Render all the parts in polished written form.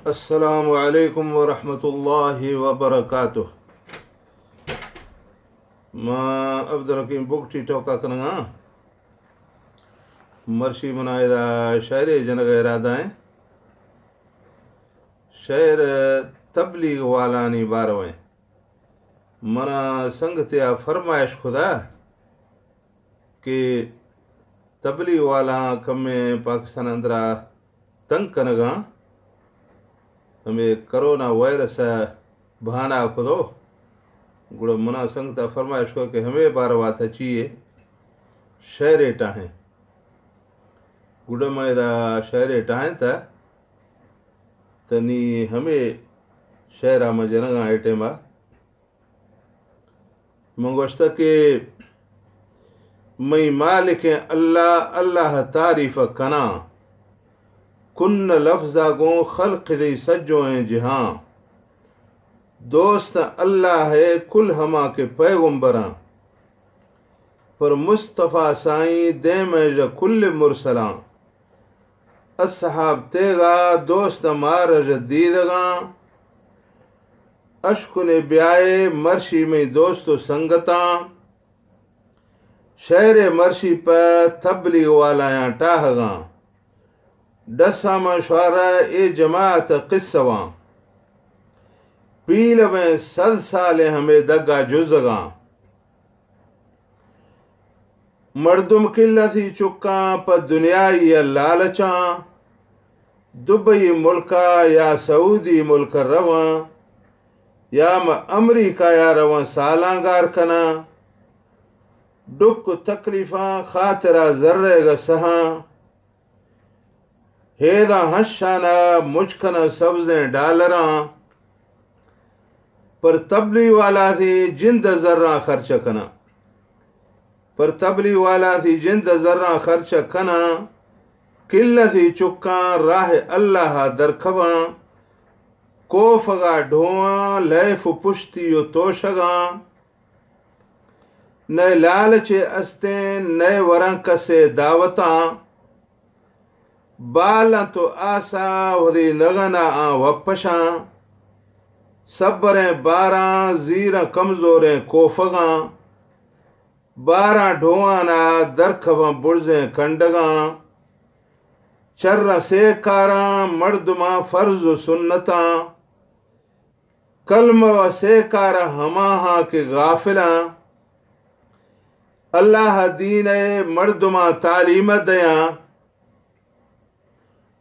السلام علیکم ورحمۃ اللہ وبرکاتہ. ما عبدالحکیم بکٹی ٹوکا کنگا مرشی منائدہ شاعر جنگ ارادہ ہیں شعر تبلیغ والانی بارویں منا سنگتیا فرمائش خدا کہ تبلیغ والا کم میں پاکستان اندرا تنگ کنگا ہمیں کرونا وائرس بہانا خدو گڑا منا سنگتا فرمائش کو کہ ہمیں باروات چیئے شہر ٹاہیں گڑا مائدہ شہر ٹاہیں تا تنی ہمیں شہرہ میں جنگا ایٹے ما منگوشتا کہ میں مالک اللہ اللہ تعریف کنا کن لفظہ گوں خلق دی سجو ہیں جہاں دوست اللہ ہے کل ہما کے پیغمبراں پر مصطفیٰ سائیں دیم جا کل مرسلاں اصحاب تیگا دوست مارج دیدگاں اشکن بیائے مرشی میں دوست و سنگتاں شہر مرشی پر تبلیغ والایاں ٹاہگاں ڈسا مشورہ اے جماعت قصواں پیل میں 100 سال ہمیں دگا جزگاں مردم قلتی چکاں پر دنیای لالچاں دبئی ملکہ یا سعودی ملک رواں یا امریکہ یا رواں سالاں گار کنا ڈک تکلیفاں خاطرہ ذرے گا سہاں ہیدا ہنشانا مجھکنا سبزیں ڈالراں پر تبلیغ والا تھی جند ذرہ خرچ کنا پر تبلیغ والا تھی جند ذرہ خرچ کنا قلتی چکاں راہ اللہ درکھواں کوفگا ڈھواں لیف پشتی و توشگاں نئے لالچے استیں نئے ورن کسے دعوتاں بالا تو آسا ودی نغنا آن وپشاں صبریں باراں زیرہ کمزوریں کوفگاں باراں ڈھوانا درکھواں برزیں کنڈگاں چرہ سیکاراں مردماں فرض و سنتاں کلمہ و سیکارا ہماہاں کے غافلاں اللہ دین مردماں تعلیم دیاں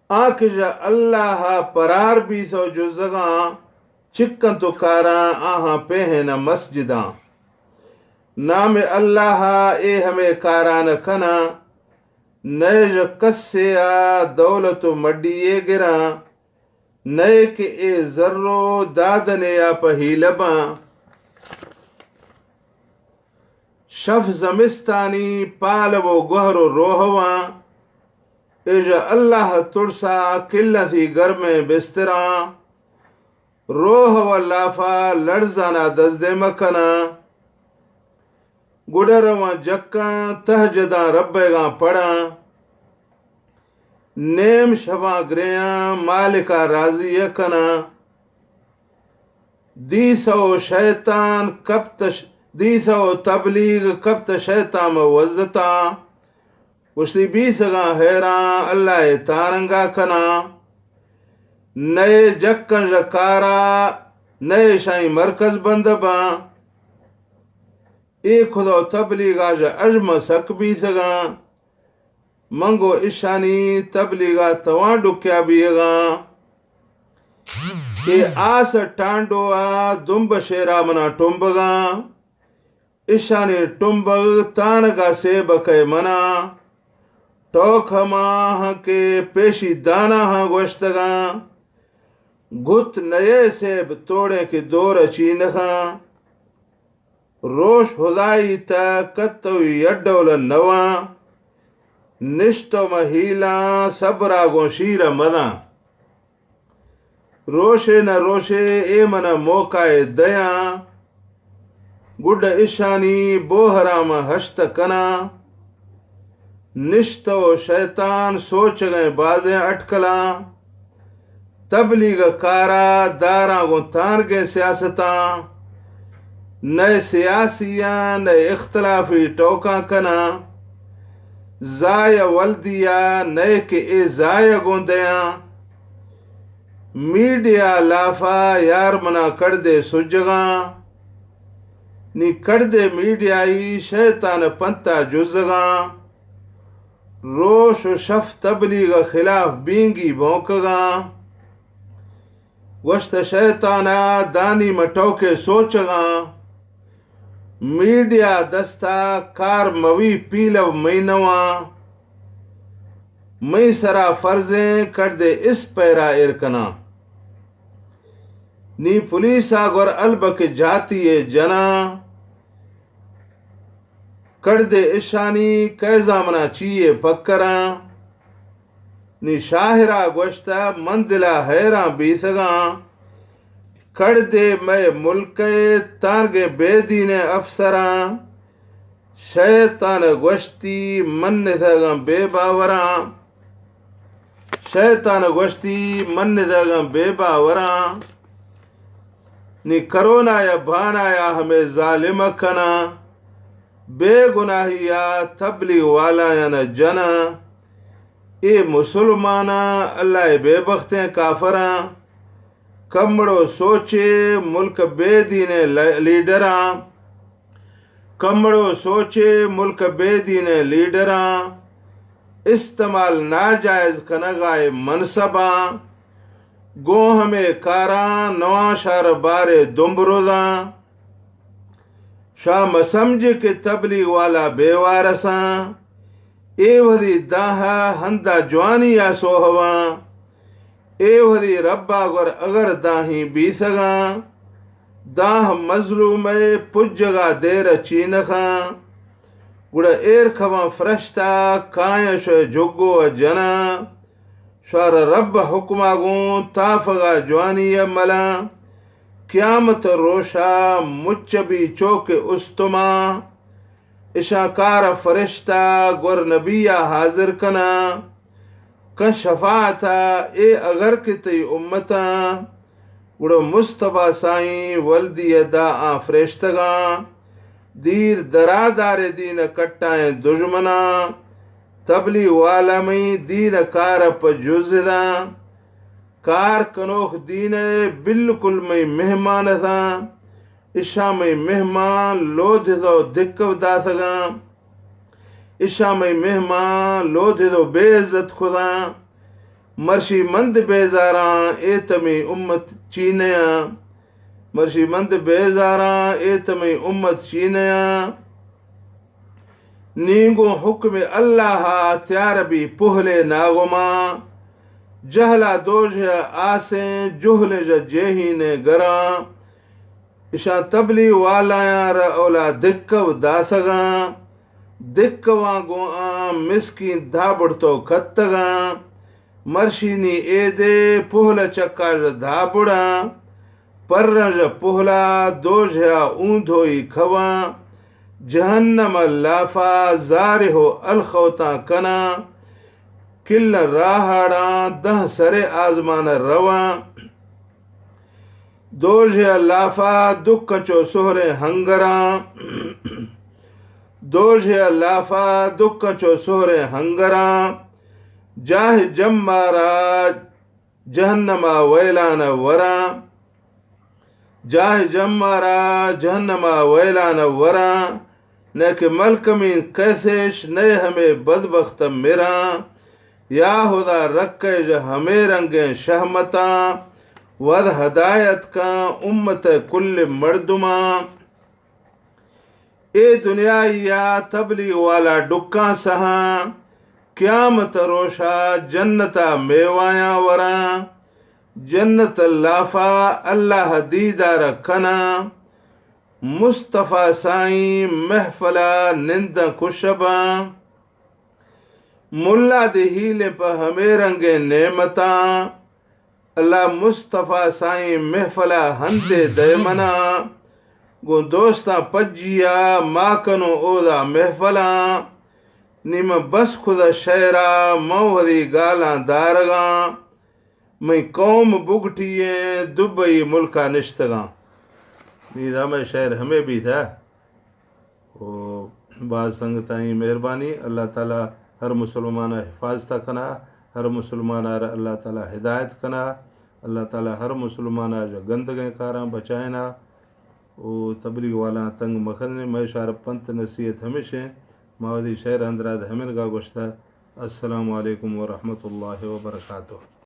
آنکھ جا اللہ پرار بھی سو جزگاں چکن تو کاراں آہاں پہنا مسجداں نام اللہ اے ہمیں کاران کنا نئے جو کسے دولت مڈیے گراں نئے کہ اے ذرو دادنے یا پہی لباں شف زمستانی پالو گہر و روحواں ایجا اللہ ترسا قلتی گرم بستراں روح و لافا لڑزانا دزد مکنا گڑرواں جکاں تہجداں ربگاں پڑاں نیم شواں گریاں مالکا راضی کنا دیسو شیطان دیسو تبلیغ کبت شیطان موزتاں وشلی بیسگاں حیران اللہ تارنگا کنا نئے جکن جکارا نئے شاہی مرکز بندباں ایک خدا تبلیغا جا اجم سک بیسگاں منگو اشانی تبلیغا توان ڈکیا بیگاں کہ آس ٹانڈو دمب شیرا منا ٹمبگاں اشانی ٹمبگ تانگا سے بکے منا ٹوک ہماں کے پیشی دانا ہاں گوشتگاں گھت نئے سیب توڑے کے دور چینخاں روش خدائی تا کتوی یڈول نواں نشتو محیلاں صبراگوں شیر مداں روشے نہ روشے اے منہ موقع دیاں گڈ اشانی بوہرام ہشت کنا نشتو شیطان سوچ گئے بازیں اٹکلاں تبلیغ کارا داراں گو تانگے سیاستاں نئے سیاسیاں نئے اختلافی ٹوکاں کنا زائے ولدیا نئے کے اے زائے گوندیاں میڈیا لافا یار منا کردے سجگاں نی کردے میڈیائی شیطان پنتا جزگاں روش و شف تبلیغ خلاف بینگی بونکگاں وشت شیطانا دانی مٹوکے سوچگاں میڈیا دستا کار موی پیلو مینواں مئی سرا فرزیں کردے اس پیرا ارکنا نی پولیس آگر البک جاتی جنا کردے اشانی کیزا منا چیئے پکراں نی شاہرہ گوشتا مندلہ حیراں بیسگاں کردے میں ملکے تانگے بے دین افسراں شیطان گوشتی من دگاں بے باوراں شیطان گوشتی من دگاں بے باوراں نی کرونا یا بھانا یا ہمیں ظالم کنا بے گناہیا تبلیغ والا یا نہ جنا اے مسلمانا اللہ بے بختیں کافراں کمڑو سوچے ملک بے دین لیڈراں کمڑو سوچے ملک بے دین لیڈراں استعمال ناجائز کنگائے منصباں گو ہمیں کاراں نواں شار بارے دمبروزاں شام سمجھ کے تبلیغ والا بے وارساں اے ودی داہا ہندہ جوانی یا سوہواں اے ودی ربا گر اگر داہی بیسگاں داہ مظلوم پجگا دیر چینخاں گڑا ایر کھواں فرشتہ کائیں شو جگو جنا شار رب حکمہ گون تافگا جوانی ملا قیامت روشا مچبی چوک استما اشاکار فرشتہ گر نبیہ حاضر کنا کن شفاعتا اے اگر کتی امتا گڑو مصطفیٰ سائیں ولدی دا آن فرشتگاں دیر درادار دین کٹائیں دجمنا تبلیغ والا میں دین کار پا جزداں کار کنوخ دین بالکل میں مہمان تھا اشا میں مہمان لودھ دو دکو دا سگاں اشا میں مہمان لودھ دو بے عزت خدا مرشی مند بیزاراں اے تمی امت چینیاں مرشی مند بیزاراں اے تمی امت چینیاں نیگو حکم اللہ تیار بھی پہلے ناغماں جہلا دوجہ آسیں جہل جہین گراں اشاں تبلیغ والا را اولا دکو داسگاں دکواں گو آم مسکین دھابڑ تو کتگاں مرشینی اے دے پہلا چکا دھابڑاں پرنج پہلا دوجہ اوندھوئی کھواں جہنم لافا زارہو الخوتاں کنا کل راہڑاں دہ سرے آزمان رواں دوجہ لافا دکچو سہرے ہنگراں دوجہ لافا دکچو سہرے ہنگراں جاہ جمارا جہنما ویلان وراں جاہ جمارا جہنما ویلان وراں نیک ملکمین کیسیش نئے ہمیں بدبخت میراں یا خدا رکھے جو ہمیں رنگیں شہمتاں ود ہدایت کا امت کل مردماں اے دنیا یا تبلیغ والا ڈکاں سہاں قیامت روشا جنتا میوایاں وراں جنت لافا اللہ دیدار کنا مصطفیٰ سائیں محفلہ نند کشباں ملا دہیلے پہ ہمیں رنگے نعمتاں اللہ مصطفیٰ سائیں محفلہ ہندے دیمنا گو دوستاں پجیا ماکنو اودا محفلاں نیم بس خدا شہرہ موہری گالاں دارگاں میں قوم بگٹیے دبئی ملکہ نشتگاں نیز ہمیں شہر ہمیں بھی تھا وہ بعض سنگتائیں مہربانی اللہ تعالیٰ ہر مسلمان حفاظت کنا ہر مسلمان اللہ تعالیٰ ہدایت کنا اللہ تعالیٰ ہر مسلمان جو گندگیں کاراں بچائنا وہ تبلیغ والا تنگ مخن میں شار پنت نصیحت ہمیشہ ماودی شہر اندراد ہمیں گا گشتہ السلام علیکم ورحمۃ اللہ وبرکاتہ.